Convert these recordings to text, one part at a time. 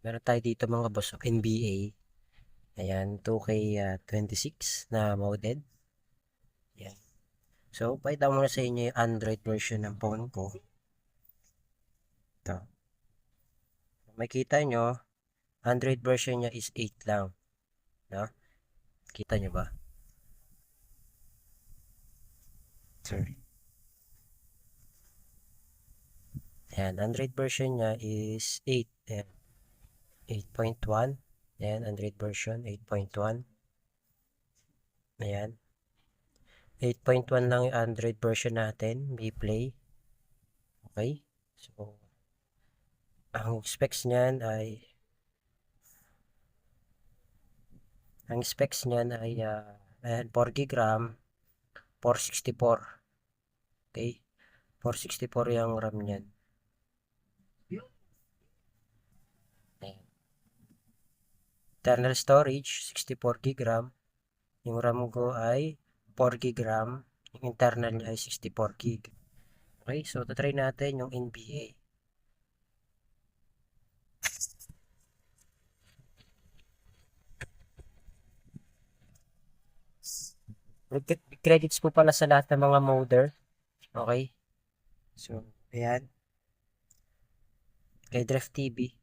Meron tayo dito mga boss, NBA. Ayan, 2K26 na modded. Ayan. So, pakita mo na sa inyo yung Android version ng phone ko. Ito. Makita nyo, Android version niya is 8 lang. No? Kita nyo ba? Sorry. Ayan, Android version niya is 8. Ayan, 8.1. Ayan, Android version 8.1. Ayan. 8.1 lang yung Android version natin. May play. Okay. So, ang specs niyan ay ayan, 4 GB RAM, 464. Okay? 464 yung RAM niyan. Ayan. Internal storage, 64 GB RAM. Yung RAM ko ay 4 GB RAM. Yung internal niya ay 64 GB. Okay? So, tatry natin yung NBA. Credits po pala sa lahat ng mga modder. Okay? So, ayan. Kay Draft TV.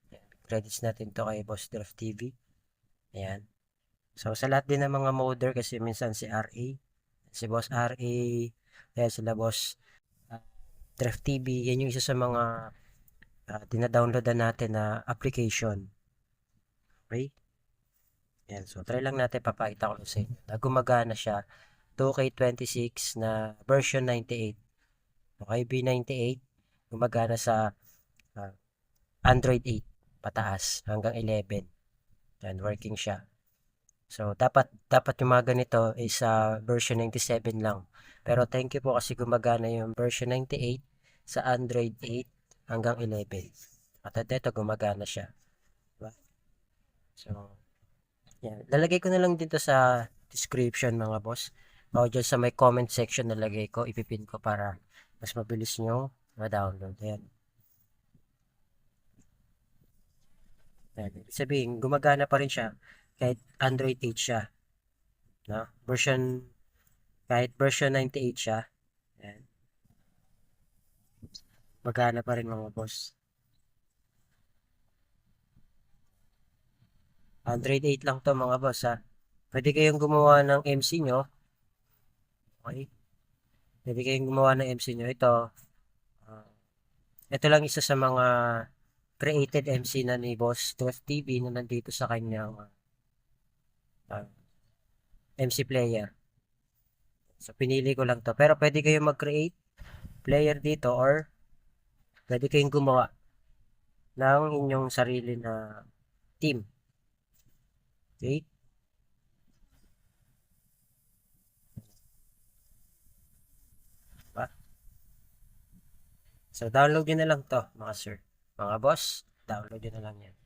Credits natin to kay Boss Draft TV. Ayan. So, sa lahat din ng mga modder kasi minsan si RA, si Boss RA, ayan sila Boss Draft TV, yan yung isa sa mga dinadownloadan natin na application. Okay? Yan. So, try lang natin, papakita ko lang sa inyo. Na gumagana siya, 2K26 na version 98. Okay, B98, gumagana sa uh, Android 8, pataas, hanggang 11. Yan, working siya. So, dapat yung mga ganito is version 97 lang. Pero thank you po kasi gumagana yung version 98 sa Android 8 hanggang 11. At ito, gumagana siya. Diba? So, yan. Lalagay ko na lang dito sa description mga boss. O dyan sa may comment section nalagay ko, ipipin ko para mas mabilis nyo ma-download. Ayan. Ayan. Sabihin, gumagana pa rin siya kahit Android 8 siya. No? Kahit version 98 siya. Ayan. Magana pa rin mga boss. Android 8 lang to mga boss ha. Pwede kayong gumawa ng MC nyo. Okay? Pwede kayong gumawa ng MC nyo. Uh, ito lang isa sa mga created MC na ni Boss 12 TV na nandito sa kanyang MC player. So, pinili ko lang to. Pero pwede kayong mag-create player dito or pwede kayong gumawa ng inyong sarili na team. Okay? Diba? So, download nyo na lang to, mga sir. Mga boss, download nyo na lang yan.